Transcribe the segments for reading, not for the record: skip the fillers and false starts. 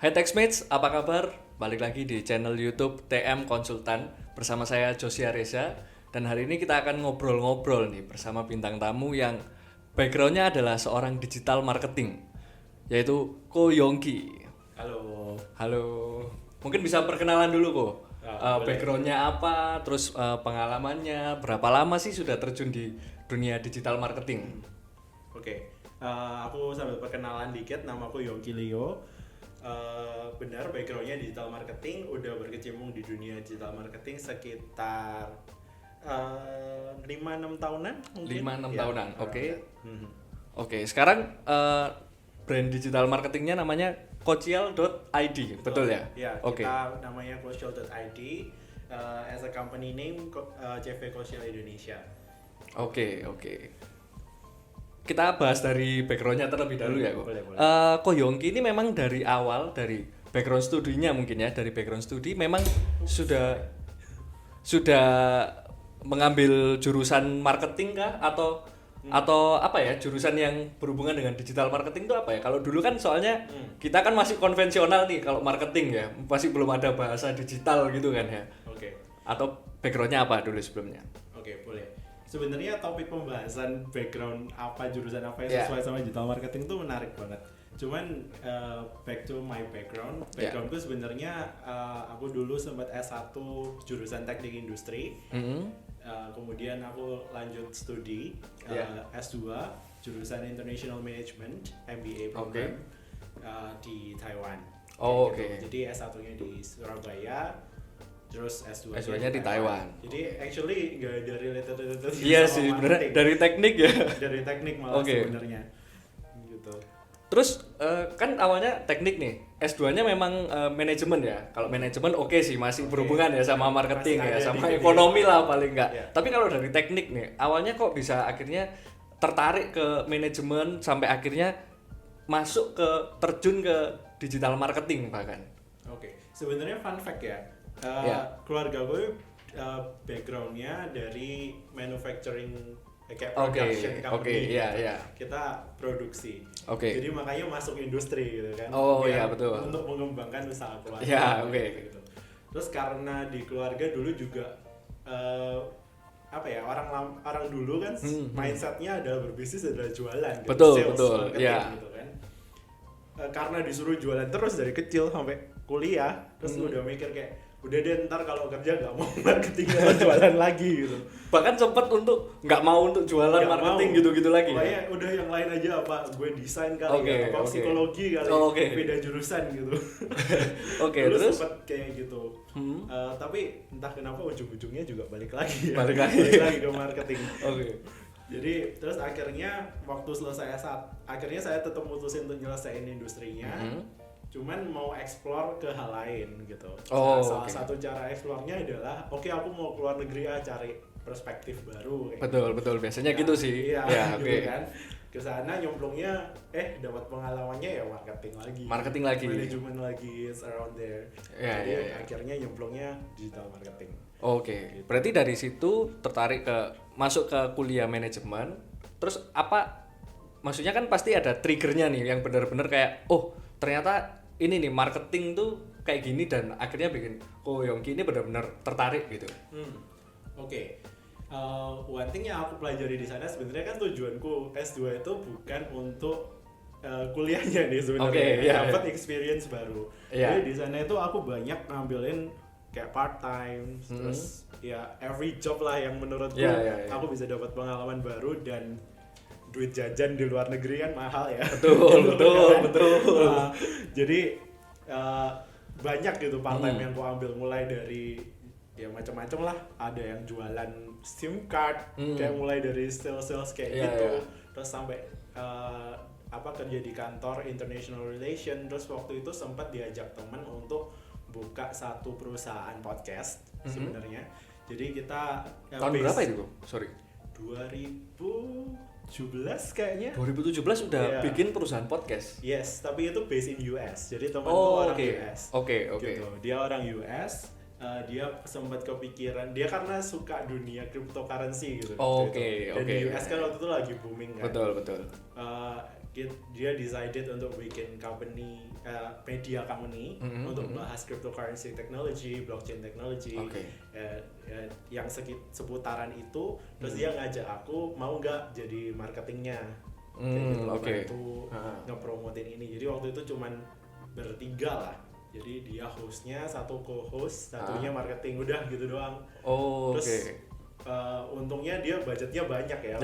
Hai Texmates, apa kabar? Balik lagi di channel YouTube TM Konsultan bersama saya Josia Reza. Dan hari ini kita akan ngobrol-ngobrol nih bersama bintang tamu yang backgroundnya adalah seorang digital marketing, yaitu Ko Yongki. Halo. Halo, mungkin bisa perkenalan dulu Ko. Boleh. Backgroundnya apa, terus pengalamannya, berapa lama sih sudah terjun di dunia digital marketing? Oke. Aku sambil perkenalan dikit, nama aku Yongki Leo. Benar, backgroundnya digital marketing, udah berkecimpung di dunia digital marketing sekitar 5-6 tahunan mungkin. 5-6 Ya, tahunan, around oke. that. Mhm. Oke, sekarang brand digital marketingnya namanya Kocial.id, betul ya? Ya, Oke. kita namanya Kocial.id, as a company name CV Kocial Indonesia. Oke. Kita bahas dari backgroundnya terlebih dahulu ya, kok. Boleh. Ko Yongki ini memang dari awal, dari background studinya mungkin ya, dari background studi memang sudah mengambil jurusan marketing kah atau apa ya, jurusan yang berhubungan dengan digital marketing itu apa ya? Kalau dulu kan soalnya kita kan masih konvensional nih kalau marketing ya, masih belum ada bahasa digital gitu kan ya. Oke. Atau backgroundnya apa dulu sebelumnya? Oke, boleh. Sebenarnya topik pembahasan background apa, jurusan apa yang Yeah. sesuai sama digital marketing itu menarik banget. Cuman back to my background. Backgroundku sebenarnya aku dulu sempat S1 jurusan teknik industri. Kemudian aku lanjut studi S2 jurusan International Management MBA program di Taiwan. Oh, Kayak oke. gitu. Jadi S1-nya di Surabaya, terus S2-nya di Taiwan. Jadi actually nggak ada related Iya sama sih, bener marketing. dari teknik ya. Dari teknik malah Oke. sebenarnya. Gitu. Terus kan awalnya teknik nih, S2-nya memang manajemen ya. Kalau manajemen oke sih, masih berhubungan ya sama marketing Masih ya, ada sama dikit-dikit. ekonomi lah paling enggak. Ya. Tapi kalau dari teknik nih, awalnya kok bisa akhirnya tertarik ke manajemen sampai akhirnya masuk ke terjun ke digital marketing bahkan. Oke. Sebenarnya fun fact ya. Ya. Keluarga gue backgroundnya dari manufacturing kayak Oke, production company. iya. Kita produksi. Oke. Jadi makanya masuk industri gitu kan. Oh, Biar iya, betul. Untuk mengembangkan usaha keluarga. Ya, oke. Gitu. Terus karena di keluarga dulu juga apa ya, orang dulu kan mindsetnya adalah berbisnis adalah jualan gitu. Betul, Sales, betul, marketing ya. gitu kan. Karena disuruh jualan terus dari kecil sampai kuliah, terus udah mikir kayak udah deh ntar kalau kerja gak mau marketing atau jualan lagi gitu. Bahkan sempat untuk nggak mau untuk jualan Nggak marketing mau. gitu-gitu lagi. Pokoknya Ya? udah yang lain aja, apa gue desain kali Oke, apa oke. psikologi kali, Oh, oke. beda jurusan gitu. Oke, Dulu terus sempet kayak gitu. Tapi entah kenapa ujung-ujungnya juga balik lagi ya. Balik lagi. ke marketing. oke. Jadi terus akhirnya waktu selesai S1, akhirnya saya tetap mutusin untuk nyelesain industrinya. Cuman mau explore ke hal lain gitu. Oh, Salah oke. satu cara explore-nya adalah oke, aku mau keluar negeri cari perspektif baru kayak Betul, biasanya gitu sih. Iya, Ya, gitu oke. kan. Ke sana nyemplungnya dapat pengalamannya ya marketing lagi. Marketing lagi. Manajemen lagi, it's around there. Ya, Jadi ya. akhirnya nyemplungnya digital marketing. Oke, berarti dari situ tertarik masuk ke kuliah manajemen. Terus apa? Maksudnya kan pasti ada triggernya nih yang benar-benar kayak, oh ternyata ini nih marketing tuh kayak gini dan akhirnya bikin Ko Yongki ini benar-benar tertarik gitu. Oke. One thing yang aku pelajari di sana sebenarnya kan tujuanku S2 itu bukan untuk kuliahnya nih sebenarnya. Oke, iya, Dapat experience baru. Iya. Jadi di sana itu aku banyak ngambilin kayak part time, terus ya every job lah yang menurutku Iya. aku bisa dapat pengalaman baru, dan duit jajan di luar negeri kan mahal ya. Betul. Jadi banyak gitu part time yang aku ambil, mulai dari ya macam-macam lah. Ada yang jualan SIM card, kayak mulai dari sales kayak Iya, gitu, iya. terus sampai kerja di kantor international relation. Terus waktu itu sempat diajak temen untuk buka satu perusahaan podcast sebenarnya. Jadi kita Tahun berapa itu, Bro? Sorry. 2017 kayaknya. 2017 udah Iya. bikin perusahaan podcast. Yes, tapi itu based in US. Jadi temanku Oh, orang oke. US. Oke. Gitu. Dia orang US. Dia sempat kepikiran, dia karena suka dunia cryptocurrency gitu. Oke, waktu itu. Dan oke. di US kan waktu itu lagi booming kan. Betul. dia decided untuk bikin company media company untuk bahas cryptocurrency technology, blockchain technology, yang seputaran itu. Terus dia ngajak aku mau nggak jadi marketingnya, bantu ngepromotin ini. Jadi waktu itu cuman bertiga lah. Jadi dia hostnya, satu co-host, satunya marketing, udah gitu doang. Terus untungnya dia budgetnya banyak ya.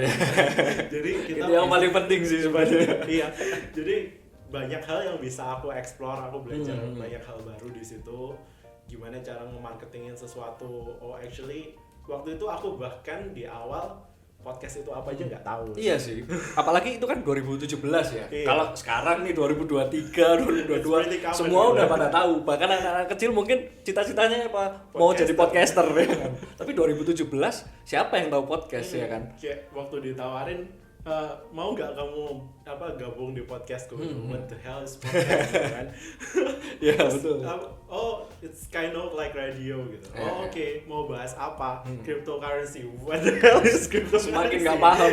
Jadi kita itu yang paling penting sih sebenarnya. Iya. Jadi banyak hal yang bisa aku explore, aku belajar banyak hal baru di situ. Gimana cara nge-marketingin sesuatu. Actually waktu itu aku bahkan di awal podcast itu apa aja nggak tahu. Iya sih. Apalagi itu kan 2017 ya. Iya. Kalau sekarang nih 2023, 2022 semua udah pada tahu. Bahkan anak-anak kecil mungkin cita-citanya apa? Mau jadi podcaster ya kan. Tapi 2017 siapa yang tahu podcast ya kan? Kayak waktu ditawarin mau nggak kamu gabung di podcastku? What the hell is podcast gitu kan? Iya betul. It's kind of like radio gitu. Oke, mau bahas apa? Cryptocurrency. What the hell is cryptocurrency? Semakin nggak paham.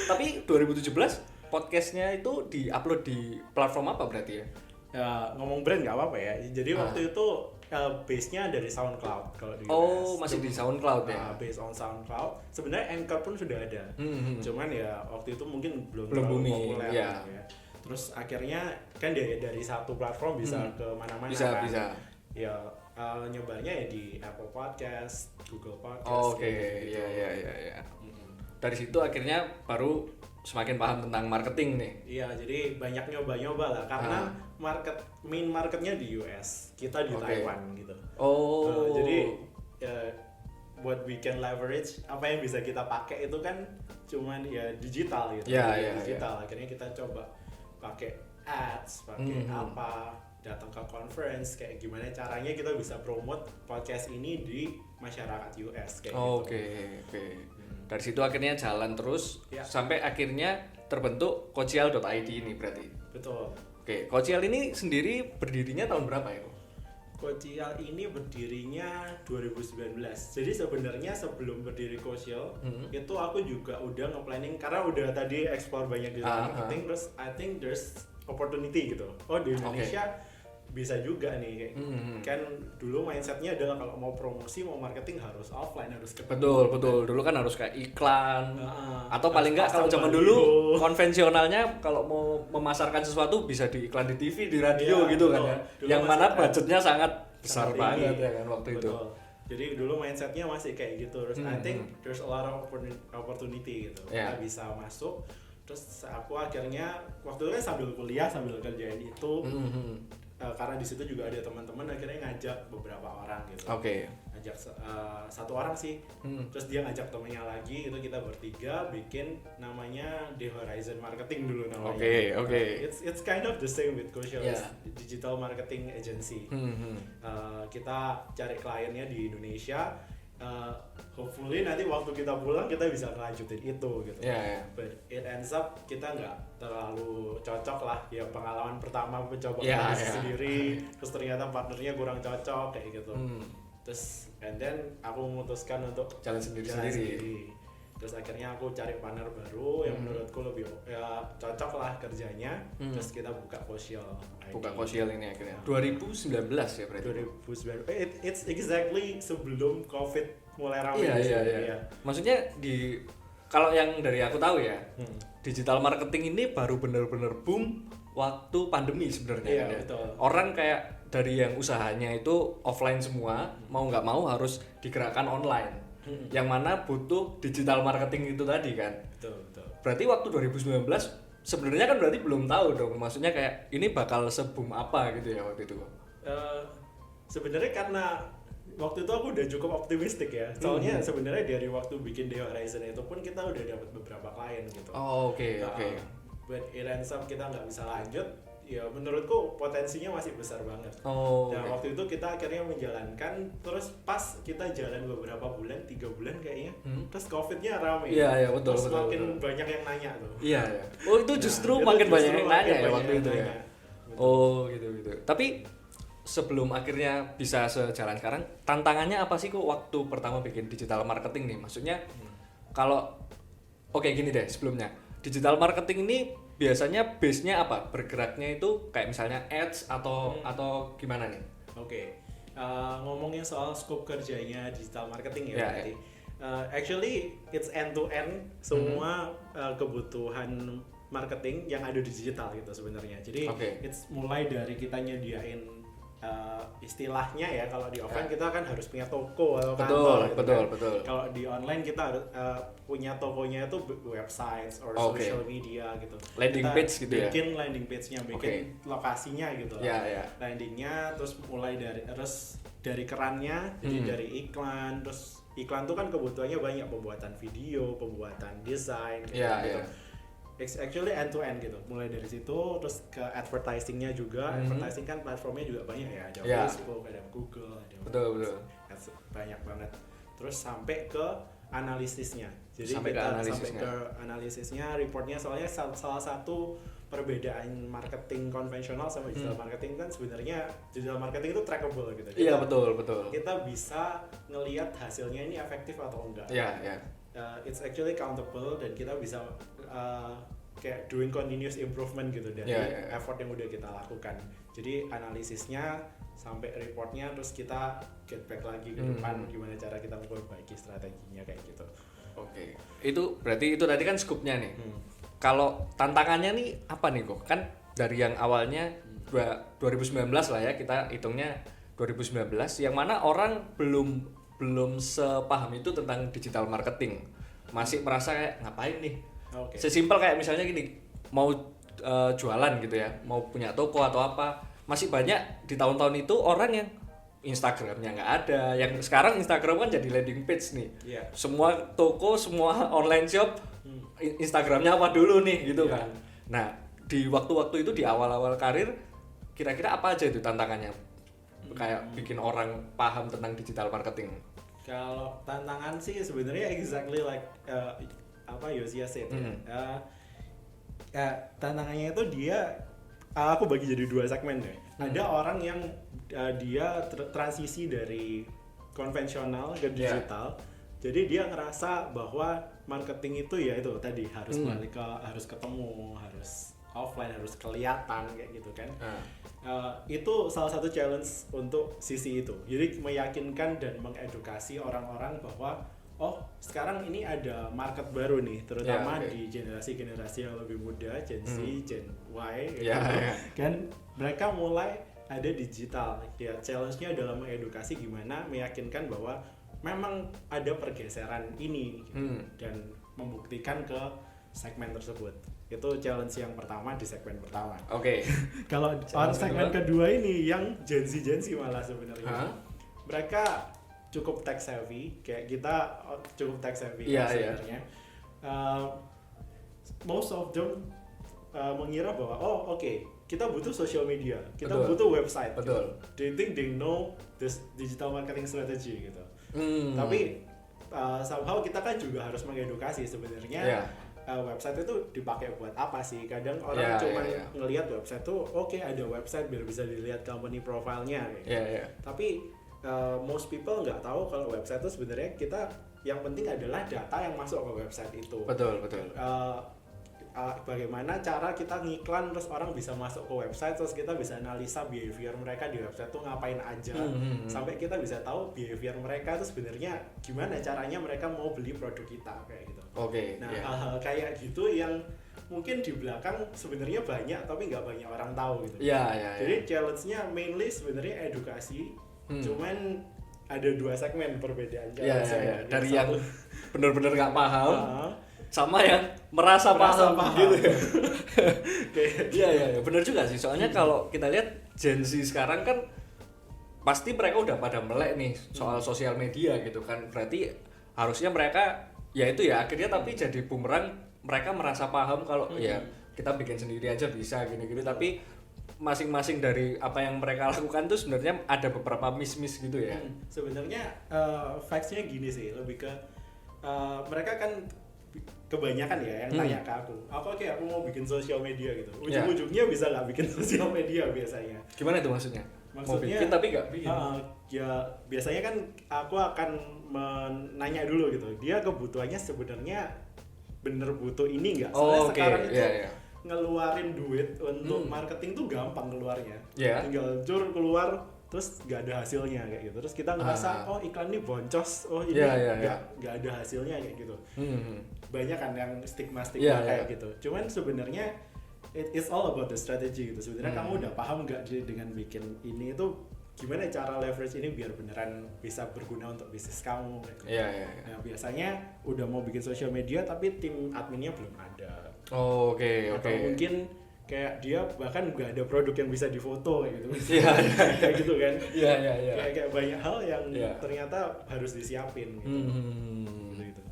Tapi 2017 podcastnya itu di-upload di platform apa berarti ya? Ngomong brand nggak apa-apa ya. Jadi waktu itu base-nya dari SoundCloud kalau di US. Masih di SoundCloud ya? Based on SoundCloud. Sebenarnya Anchor pun sudah ada. Cuman ya waktu itu mungkin belum booming, populer ya. gitu ya. Terus akhirnya kan dari satu platform bisa ke mana-mana kan. Bisa. Ya nyobarnya ya di Apple Podcast, Google Podcast. Iya. Dari situ akhirnya baru semakin paham tentang marketing nih. Iya, jadi banyak nyoba-nyoba lah karena main marketnya di US, kita di Taiwan gitu. Jadi buat we can leverage apa yang bisa kita pakai itu kan cuman ya digital gitu. Digital. Akhirnya kita coba pakai ads, pakai datang ke conference, kayak gimana caranya kita bisa promote podcast ini di masyarakat US kayak gitu. Dari situ akhirnya jalan terus sampai akhirnya terbentuk Kocial.id ini berarti. Betul. Kocial ini sendiri berdirinya tahun berapa ya? Kocial ini berdirinya 2019. Jadi sebenarnya sebelum berdiri Kocial itu aku juga udah nge-planning karena udah tadi explore banyak di marketing, terus I think there's opportunity gitu. Di Indonesia bisa juga nih kan dulu mindsetnya adalah kalau mau promosi mau marketing harus offline, harus ketemu. Betul dulu kan harus kayak iklan atau paling enggak kalau zaman dulu konvensionalnya kalau mau memasarkan sesuatu bisa di iklan di TV, di radio gitu kan ya, yang mana budgetnya sangat besar banget ya kan waktu itu. Jadi dulu mindsetnya masih kayak gitu. Terus I think there's a lot of opportunity gitu. Kita bisa masuk. Terus aku akhirnya waktu itu kan sambil kuliah sambil kerjain itu. Karena di situ juga ada teman-teman, akhirnya ngajak beberapa orang gitu. Ngajak satu orang sih. Terus dia ngajak temennya lagi, itu kita bertiga bikin namanya The Horizon Marketing dulu namanya. It's kind of the same with Kocial, digital marketing agency. Kita cari kliennya di Indonesia. Hopefully nanti waktu kita pulang kita bisa ngelanjutin itu gitu. But it ends up kita nggak terlalu cocok lah ya, pengalaman pertama mencoba sendiri, terus ternyata partnernya kurang cocok kayak gitu. Terus and then aku memutuskan untuk jalan sendiri. Terus akhirnya aku cari partner baru yang menurutku lebih cocok lah kerjanya. Terus kita buka Kocial. Buka Kocial ini akhirnya 2019 ya berarti. 2019. It's exactly sebelum COVID mulai ramai. Iya. Maksudnya kalau yang dari aku tahu ya, digital marketing ini baru benar-benar boom waktu pandemi sebenarnya. Iya, betul. Orang kayak dari yang usahanya itu offline semua, mau nggak mau harus digerakkan online. Yang mana butuh digital marketing itu tadi kan. Betul. Berarti waktu 2019 sebenarnya kan berarti belum tahu dong. Maksudnya kayak ini bakal se-boom apa gitu ya waktu itu. Sebenarnya karena waktu itu aku udah cukup optimistik ya. Soalnya sebenarnya dari waktu bikin The Horizon itu pun kita udah dapat beberapa klien gitu. Oke. But it ends up kita nggak bisa lanjut. Ya menurutku potensinya masih besar banget. Waktu itu kita akhirnya menjalankan, terus pas kita jalan beberapa bulan, 3 bulan kayaknya, terus COVID-nya rame. Iya, betul. Terus makin banyak yang nanya tuh. Iya. Itu justru makin banyak yang nanya ya waktu itu ya. Gitu. Tapi sebelum akhirnya bisa sejalan sekarang, tantangannya apa sih kok waktu pertama bikin digital marketing nih? Maksudnya kalau gini deh sebelumnya. Digital marketing ini biasanya base-nya apa? Bergeraknya itu kayak misalnya ads atau gimana nih? Oke. Ngomongin soal scope kerjanya digital marketing ya Ya, berarti. Actually it's end to end semua kebutuhan marketing yang ada di digital gitu sebenarnya. Jadi it's mulai dari kita nyediain istilahnya ya, kalau di offline kita kan harus punya toko atau kantor gitu kan. Betul. Kalau di online kita harus punya tokonya itu websites or social media gitu. Landing kita page gitu ya. bikin landing page-nya, bikin lokasinya gitu. Ya. Landingnya terus mulai dari kerannya, jadi dari iklan, terus iklan tuh kan kebutuhannya banyak, pembuatan video, pembuatan desain gitu. It's actually end to end gitu, mulai dari situ terus ke advertisingnya juga. Advertising kan platformnya juga banyak ya, ada Facebook, ada Google, ada betul. banyak banget. Terus sampai ke analisisnya, jadi sampai ke analisisnya, reportnya. Soalnya salah satu perbedaan marketing konvensional sama digital marketing kan sebenarnya digital marketing itu trackable gitu. Iya betul. Kita bisa ngelihat hasilnya ini efektif atau enggak. Iya. It's actually countable dan kita bisa kayak doing continuous improvement gitu dari effort yang udah kita lakukan. Jadi analisisnya sampai reportnya, terus kita get back lagi ke depan gimana cara kita memperbaiki strateginya kayak gitu. Oke. Itu berarti itu tadi kan scope-nya nih. Kalau tantangannya nih apa nih kok? Kan dari yang awalnya 2019 lah ya, kita hitungnya 2019 yang mana orang belum sepaham itu tentang digital marketing. Masih merasa kayak ngapain nih? Sesimpel kayak misalnya gini, mau jualan gitu ya, mau punya toko atau apa. Masih banyak di tahun-tahun itu orang yang Instagramnya nggak ada. Yang sekarang Instagram kan jadi landing page nih. Semua toko, semua online shop, Instagramnya apa dulu nih gitu kan. Nah, di waktu-waktu itu di awal-awal karir, kira-kira apa aja itu tantangannya? Kayak bikin orang paham tentang digital marketing. Kalau tantangan sih sebenarnya exactly like apa Yosia said tantangannya itu aku bagi jadi 2 segmen deh. Ada orang yang dia transisi dari konvensional ke digital. Jadi dia ngerasa bahwa marketing itu ya itu tadi harus balik ke, harus ketemu, harus offline, harus kelihatan kayak gitu kan. Itu salah satu challenge untuk sisi itu. Jadi meyakinkan dan mengedukasi orang-orang bahwa sekarang ini ada market baru nih, terutama di generasi-generasi yang lebih muda, Gen Z, Gen Y kan mereka mulai ada digital. Ya, challenge-nya adalah mengedukasi gimana meyakinkan bahwa memang ada pergeseran ini dan membuktikan ke segmen tersebut. Itu challenge yang pertama di segmen pertama. Kalau segmen kedua ini yang Gen Z malah sebenarnya mereka cukup tech savvy, kayak kita cukup tech savvy sebenarnya. Most of them mengira bahwa kita butuh social media, kita butuh website. Betul. They think they know this digital marketing strategy gitu. Tapi somehow kita kan juga harus mengedukasi sebenarnya. Website itu dipakai buat apa sih? Kadang orang cuma ngelihat website tuh ada website biar bisa dilihat company profile-nya Tapi most people nggak tahu kalau website itu sebenarnya kita yang penting adalah data yang masuk ke website itu. Betul. Bagaimana cara kita ngiklan terus orang bisa masuk ke website, terus kita bisa analisa behavior mereka di website tuh ngapain aja, sampai kita bisa tahu behavior mereka itu sebenarnya gimana caranya mereka mau beli produk kita kayak gitu. Hal-hal kayak gitu yang mungkin di belakang sebenarnya banyak tapi nggak banyak orang tahu gitu. Jadi challenge-nya mainly sebenarnya edukasi, cuman ada 2 segmen perbedaan challenge. Dari yang benar-benar nggak paham sama yang merasa paham gitu. Iya, benar juga sih. Soalnya kalau kita lihat Gen Z sekarang kan pasti mereka udah pada melek nih soal sosial media gitu kan. Berarti harusnya mereka akhirnya tapi jadi bumerang, mereka merasa paham kalau kita bikin sendiri aja bisa gini-gini, tapi masing-masing dari apa yang mereka lakukan tuh sebenarnya ada beberapa miss gitu ya. Sebenarnya facts-nya gini sih, lebih ke mereka kan kebanyakan ya yang tanya ke aku mau bikin sosial media gitu. Ujung-ujungnya bisa nggak bikin sosial media biasanya. Gimana itu maksudnya? Mau bikin tapi nggak bikin? Biasanya kan aku akan menanya dulu gitu. Dia kebutuhannya sebenarnya bener butuh ini nggak? Soalnya sekarang itu ngeluarin duit untuk marketing tuh gampang keluarnya. Yeah. Tinggal jur keluar terus nggak ada hasilnya kayak gitu. Terus kita ngerasa oh iklan ini boncos, oh ini nggak ada hasilnya kayak gitu. Banyak kan yang stigma-stigma kayak gitu. Cuman sebenarnya it's all about the strategy gitu. Sebenarnya kamu udah paham nggak dengan bikin ini itu gimana cara leverage ini biar beneran bisa berguna untuk bisnis kamu. Nah biasanya udah mau bikin social media tapi tim adminnya belum ada. Atau mungkin kayak dia bahkan nggak ada produk yang bisa difoto kayak gitu. Kayak gitu kan. Kayak banyak hal yang ternyata harus disiapin gitu.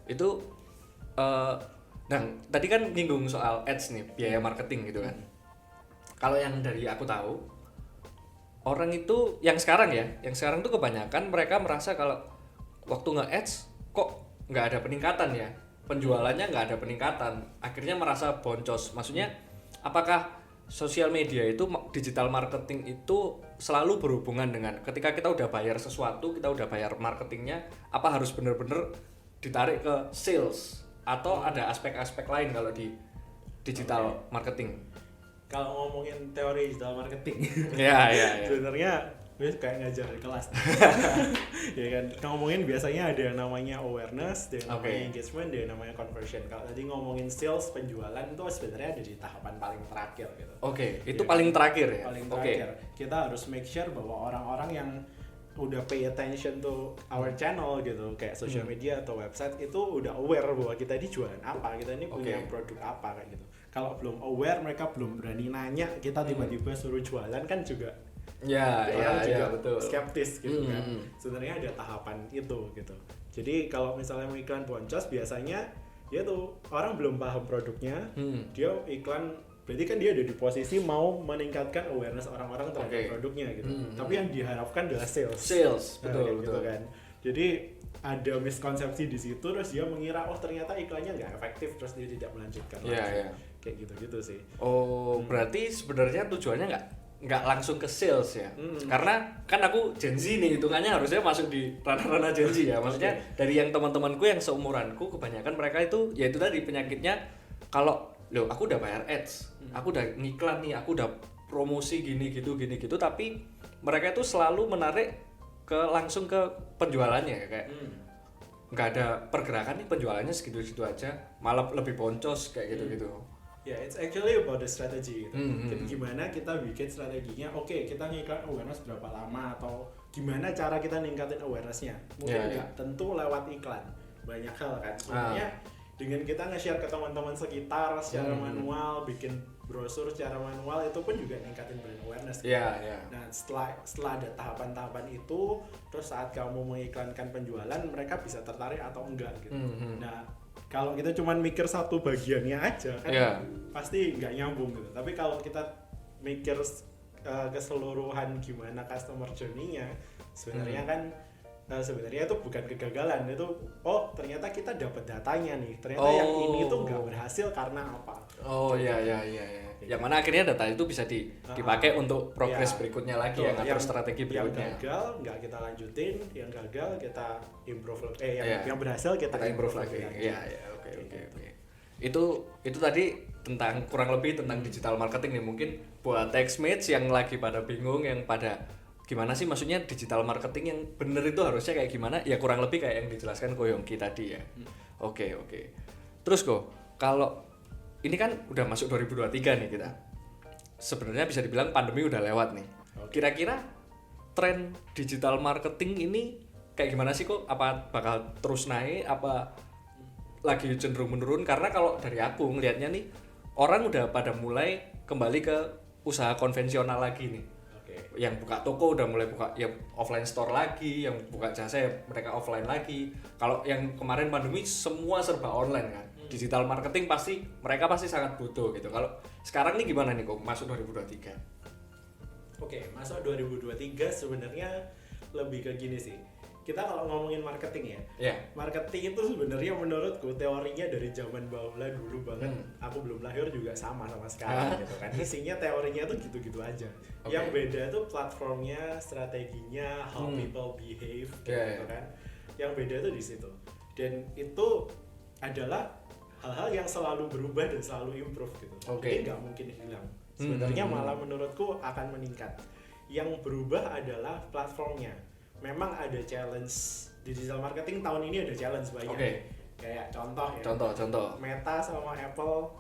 Itu nah tadi kan nyinggung soal ads nih, biaya marketing gitu kan. Kalau yang dari aku tahu, orang itu yang sekarang tuh kebanyakan mereka merasa kalau waktu nge-ads kok nggak ada peningkatan ya, penjualannya nggak ada peningkatan, akhirnya merasa boncos. Maksudnya apakah sosial media itu, digital marketing itu selalu berhubungan dengan ketika kita udah bayar sesuatu, kita udah bayar marketingnya, apa harus bener-bener ditarik ke sales atau ada aspek-aspek lain kalau di digital marketing? Kalau ngomongin teori digital marketing, sebenarnya kayak ngajar di kelas. Ya kan, ngomongin biasanya ada yang namanya awareness, ada yang namanya engagement, ada yang namanya conversion. Kalau tadi ngomongin sales, penjualan itu sebenarnya ada di tahapan paling terakhir gitu. Itu paling terakhir ya. Paling terakhir. Kita harus make sure bahwa orang-orang yang udah pay attention to our channel gitu, kayak social media atau website itu udah aware bahwa kita ini jualan apa, kita ini punya produk apa kayak gitu. Kalau belum aware, mereka belum berani nanya, kita tiba-tiba suruh jualan kan juga betul. skeptis gitu kan. Sebenarnya ada tahapan itu gitu. Jadi kalau misalnya mau iklan boncos biasanya dia tuh orang belum paham produknya, dia iklan berarti kan dia ada di posisi mau meningkatkan awareness orang-orang terhadap produknya gitu. Tapi yang diharapkan adalah sales. Betul. Gitu kan. Jadi ada miskonsepsi di situ, terus dia mengira ternyata iklannya nggak efektif, terus dia tidak melanjutkan lagi. Kayak gitu sih. Berarti sebenarnya tujuannya nggak langsung ke sales ya. Karena kan aku Gen Z nih, hitungannya harusnya masuk di ranah-ranah Gen Z ya. Maksudnya dari yang teman-temanku yang seumuranku, kebanyakan mereka itu ya itu tadi penyakitnya, kalau aku udah bayar ads, aku udah ngiklan nih, aku udah promosi gini gitu, tapi mereka itu selalu menarik langsung ke penjualannya ya, kayak nggak ada pergerakan nih, penjualannya segitu-segitu aja, malah lebih boncos kayak gitu-gitu. It's actually about the strategy gitu. Jadi gimana kita bikin strateginya, kita ngiklan awareness berapa lama, atau gimana cara kita ningkatin awarenessnya. Mungkin nggak tentu lewat iklan, banyak hal kan. Sebenarnya dengan kita nge-share ke teman-teman sekitar secara manual, bikin brosur secara manual, itu pun juga ningkatin brand awareness. Nah setelah ada tahapan-tahapan itu, terus saat kamu mengiklankan penjualan, mereka bisa tertarik atau enggak gitu. Nah kalau kita cuma mikir satu bagiannya aja kan pasti nggak nyambung gitu. Tapi kalau kita mikir keseluruhan gimana customer journey-nya, sebenarnya kan sebenarnya itu bukan kegagalan, itu ternyata kita dapat datanya nih, ternyata yang ini tuh nggak berhasil karena apa. Yang mana akhirnya data itu bisa dipakai untuk progres berikutnya lagi, ngatur strategi berikutnya. Yang gagal nggak kita lanjutin, yang gagal kita improve, yang berhasil kita improve lagi. Oke. Itu tadi tentang kurang lebih tentang digital marketing nih. Mungkin buat Textmates yang lagi pada bingung, yang pada gimana sih maksudnya digital marketing yang bener itu harusnya kayak gimana, ya kurang lebih kayak yang dijelaskan Ko Yongki tadi ya. Oke. Terus kalau ini kan udah masuk 2023 nih kita, sebenarnya bisa dibilang pandemi udah lewat nih. Kira-kira tren digital marketing ini kayak gimana sih kok? Apa bakal terus naik, apa lagi cenderung menurun? Karena kalau dari aku ngelihatnya nih, orang udah pada mulai kembali ke usaha konvensional lagi nih. Yang buka toko udah mulai buka ya offline store lagi, yang buka jasa ya mereka offline lagi. Kalau yang kemarin pandemi semua serba online kan. Digital marketing mereka pasti sangat butuh gitu. Kalau sekarang nih gimana nih kok masuk 2023? Masuk 2023 sebenarnya lebih ke gini sih. Kita kalau ngomongin marketing ya, marketing itu sebenarnya menurutku teorinya dari zaman bahula dulu banget. Aku belum lahir juga sama sekarang gitu kan. Isinya teorinya tuh gitu-gitu aja. Yang beda tuh platformnya, strateginya, how people behave gitu kan. Yang beda tuh di situ. Dan itu adalah hal-hal yang selalu berubah dan selalu improve gitu. Jadi nggak mungkin hilang. Sebenarnya malah menurutku akan meningkat. Yang berubah adalah platformnya. Memang ada challenge digital marketing tahun ini, ada challenge banyak. Kayak contoh ya. Contoh. Meta sama Apple.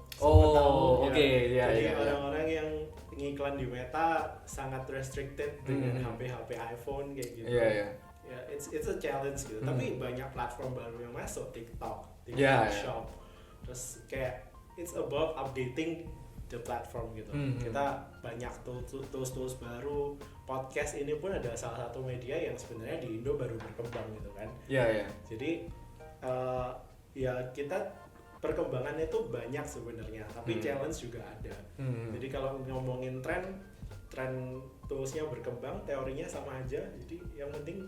Jadi orang-orang yang ngiklan di Meta sangat restricted dengan HP iPhone kayak gitu. Ya, it's a challenge gitu. Tapi banyak platform baru yang masuk, TikTok Shop. Terus kayak it's about updating the platform gitu. Kita banyak tools baru. Podcast ini pun adalah salah satu media yang sebenarnya di Indo baru berkembang gitu kan. Jadi ya kita perkembangannya itu banyak sebenarnya, tapi challenge juga ada. Jadi kalau ngomongin tren toolsnya berkembang, teorinya sama aja. Jadi yang penting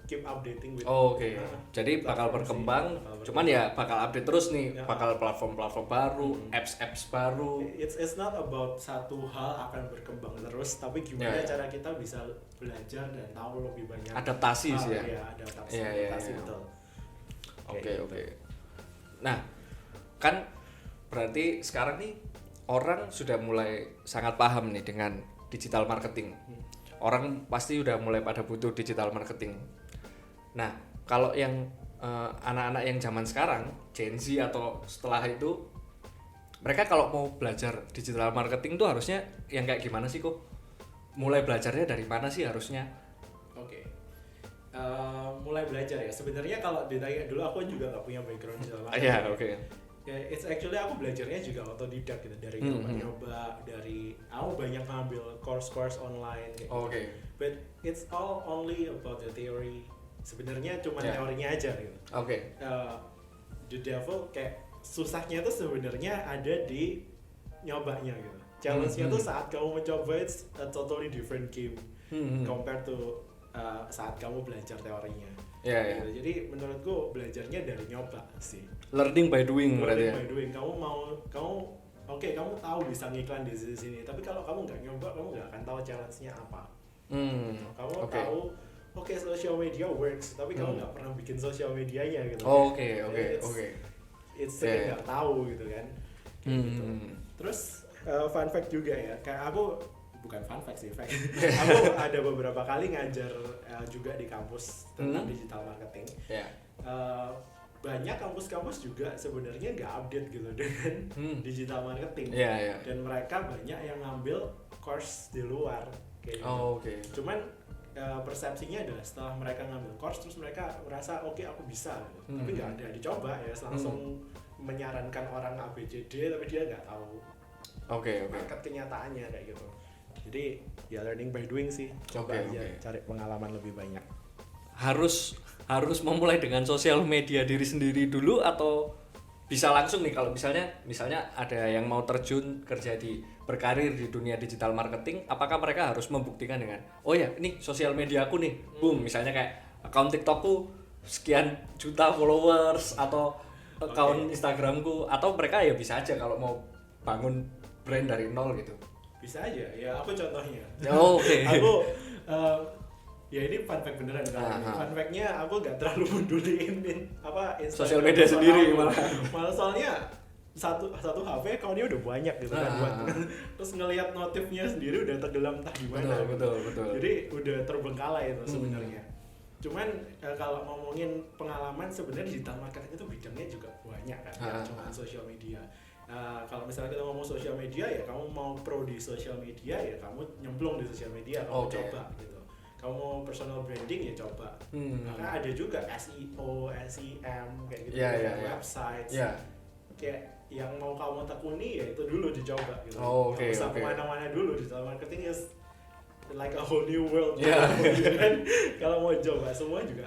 keep updating with. Jadi bakal berkembang, cuman ya bakal update terus nih, bakal platform-platform baru, apps baru. It's not about satu hal akan berkembang terus, tapi gimana cara kita bisa belajar dan tahu lebih banyak. Adaptasi sih ya. Iya, adaptasi betul. Oke. Nah, kan berarti sekarang nih orang sudah mulai sangat paham nih dengan digital marketing. Orang pasti udah mulai pada butuh digital marketing. Nah, kalau yang anak-anak yang zaman sekarang, Gen Z atau setelah itu, mereka kalau mau belajar digital marketing tuh harusnya yang kayak gimana sih kok? Mulai belajarnya dari mana sih harusnya? Mulai belajar ya. Sebenarnya kalau ditanya dulu, aku juga nggak punya background digital marketing. Ya, it's actually aku belajarnya juga otodidak gitu, dari nyoba, dari aku banyak ngambil course online kayak gitu. But it's all only about the theory. Sebenarnya cuma teorinya aja gitu. The devil kayak susahnya tuh sebenarnya ada di nyobanya gitu. Challenge-nya tuh saat kamu mencoba, it's a totally different game compared to saat kamu belajar teorinya. Gitu. Jadi menurutku belajarnya dari nyoba sih. Learning by doing berarti ya. Learning by doing. Kamu tahu bisa ngiklan di sini, tapi kalau kamu nggak nyoba, kamu nggak akan tahu challenge-nya apa. Kamu tahu social media works, tapi kamu nggak pernah bikin social medianya gitu. It's nggak tahu gitu kan. Gitu. Terus fun fact juga ya, kayak aku bukan fun fact sih, fact. Aku ada beberapa kali ngajar juga di kampus tentang digital marketing. Banyak kampus-kampus juga sebenarnya nggak update gitu dengan digital marketing. Dan mereka banyak yang ngambil course di luar kayak gitu. Cuman persepsinya adalah setelah mereka ngambil course terus mereka merasa aku bisa gitu. Tapi nggak ada dicoba ya, langsung menyarankan orang ABCD tapi dia nggak tahu market kenyataannya kayak gitu. Jadi ya learning by doing sih. Coba aja cari pengalaman lebih banyak. Harus memulai dengan sosial media diri sendiri dulu, atau bisa langsung nih kalau misalnya ada yang mau terjun berkarir di dunia digital marketing, apakah mereka harus membuktikan dengan ini sosial media aku nih, boom, misalnya kayak akun TikTokku sekian juta followers atau akun Instagramku, atau mereka ya bisa aja kalau mau bangun brand dari nol gitu? Bisa aja ya, aku contohnya. Aku ya ini fun fact beneran kalau ini. Fun fact-nya aku gak terlalu peduliin sosial media sendiri malah soalnya satu HP account-nya udah banyak gitu kan buat terus ngelihat notifnya sendiri udah tenggelam entah gimana. Betul. Jadi udah terbengkalai itu sebenarnya. Cuman kalau ngomongin pengalaman, sebenarnya digital marketing itu bidangnya juga banyak kan, cuma sosial media. Kalau misalnya kita ngomong sosial media ya, kamu mau pro di sosial media ya kamu nyemplung di sosial media, kamu coba gitu. Kamu mau personal branding ya coba. Karena ada juga SEO, SEM kayak gitu, website. Kayak yang mau kamu tekuni ya itu dulu dicoba gitu. Gak usah kemana-mana dulu. Digital marketing is like a whole new world. Kalau mau coba semua juga.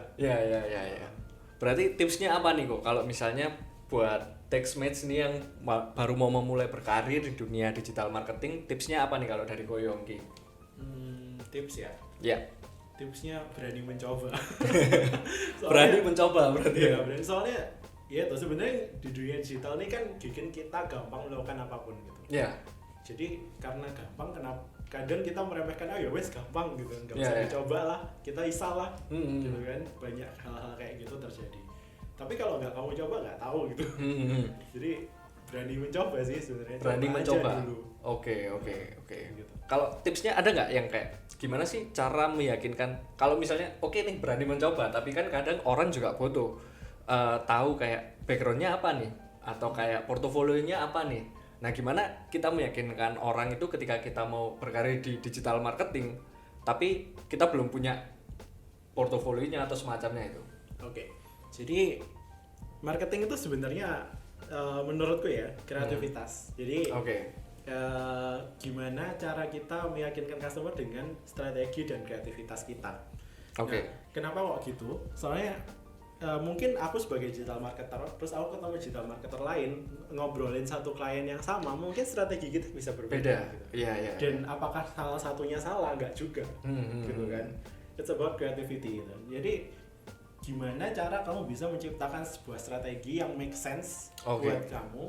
Berarti tipsnya apa nih kok kalau misalnya buat Textmates nih yang baru mau memulai berkarir di dunia digital marketing, tipsnya apa nih kalau dari Ko Yongki? Tips ya? Tipsnya berani mencoba. Berani mencoba berarti ya? Berani. Soalnya ya tuh sebenarnya di dunia digital ini kan bikin kita gampang melakukan apapun gitu. Jadi karena gampang, kadang kita meremehkan ya wes gampang gitu, nggak usah dicoba lah, kita isal lah, gitu kan. Banyak hal-hal kayak gitu terjadi. Tapi kalau nggak kamu coba nggak tahu gitu. Jadi berani mencoba sih sebenarnya. Berani Coba aja mencoba. dulu. Oke. Gitu. Kalau tipsnya ada nggak yang kayak gimana sih cara meyakinkan kalau misalnya oke nih berani mencoba, tapi kan kadang orang juga butuh tahu kayak backgroundnya apa nih atau kayak portofolionya apa nih. Nah gimana kita meyakinkan orang itu ketika kita mau berkarir di digital marketing tapi kita belum punya portofolionya atau semacamnya itu. Oke. Jadi marketing itu sebenarnya menurutku ya kreativitas. Jadi gimana cara kita meyakinkan customer dengan strategi dan kreativitas kita. Nah, kenapa kok gitu? Soalnya mungkin aku sebagai digital marketer, terus aku ketemu digital marketer lain ngobrolin satu klien yang sama, mungkin strategi kita bisa berbeda. Gitu. Iya. Dan apakah salah satunya salah? Enggak juga, gitu kan? It's about creativity. Gitu. Jadi gimana cara kamu bisa menciptakan sebuah strategi yang make sense buat kamu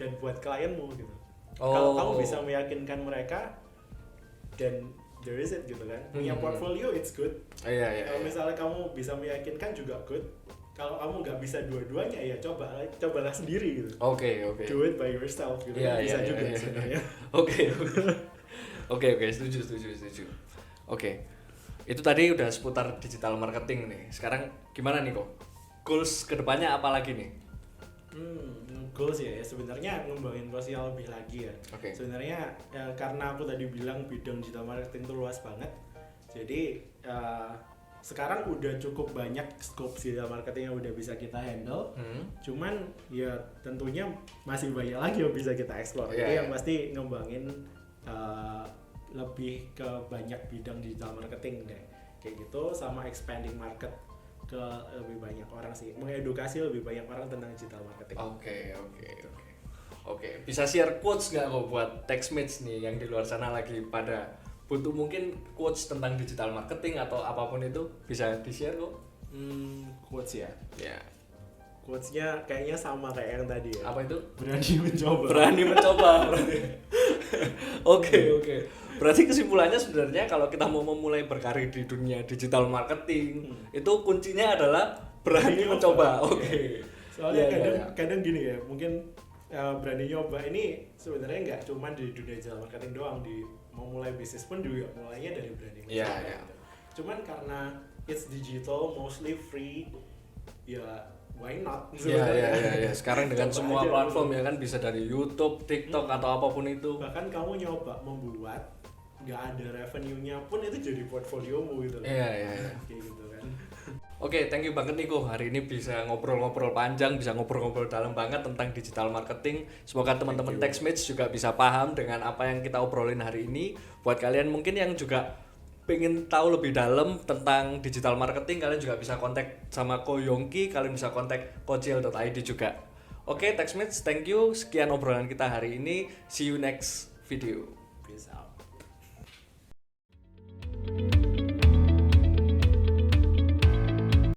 dan buat klienmu gitu. Kalau kamu bisa meyakinkan mereka, then there is it gitu kan. Punya portfolio it's good. Kalau misalnya kamu bisa meyakinkan juga good. Kalau kamu nggak bisa dua-duanya ya cobalah sendiri gitu. Oke. Do it by yourself gitu. Bisa juga sebenarnya. Oke, setuju. Oke. Itu tadi udah seputar digital marketing nih. Sekarang gimana nih kok? Goals kedepannya apa lagi nih? Goals ya sebenarnya ngembangin sosial lebih lagi ya. Sebenarnya karena aku tadi bilang bidang digital marketing itu luas banget. Jadi sekarang udah cukup banyak scope digital marketing yang udah bisa kita handle. Cuman ya tentunya masih banyak lagi yang bisa kita explore. Jadi yang pasti ngembangin lebih ke banyak bidang digital marketing deh. Kayak gitu sama expanding market ke lebih banyak orang sih, mengedukasi lebih banyak orang tentang digital marketing. Oke. Bisa share quotes nggak kok buat Techsmates nih yang di luar sana lagi pada butuh mungkin quotes tentang digital marketing atau apapun itu bisa di share kok? Quotes ya. Ya. Quotesnya kayaknya sama kayak yang tadi ya. Apa itu? Berani mencoba. Oke. Berarti kesimpulannya sebenarnya kalau kita mau memulai berkarir di dunia digital marketing itu kuncinya adalah berani mencoba. Soalnya kadang gini ya, mungkin berani nyoba ini sebenarnya nggak cuma di dunia digital marketing doang, di mau mulai bisnis pun juga mulainya dari berani mencoba. Gitu. Cuman karena it's digital, mostly free, ya why not? Iya. Sekarang dengan semua platform ya kan bisa dari YouTube, TikTok atau apapun itu. Bahkan kamu nyoba membuat nggak ada revenue-nya pun itu jadi portfoliomu gitu. Iya. Kayak gitu kan. Oke, thank you banget nih kok hari ini bisa ngobrol-ngobrol panjang, bisa ngobrol-ngobrol dalam banget tentang digital marketing. Semoga teman-teman Techsmates juga bisa paham dengan apa yang kita obrolin hari ini. Buat kalian mungkin yang juga pengen tahu lebih dalam tentang digital marketing, kalian juga bisa kontak sama Ko Yongki, kalian bisa kontak kocil.id juga. Oke, Techsmates, thank you. Sekian obrolan kita hari ini. See you next video. Peace out.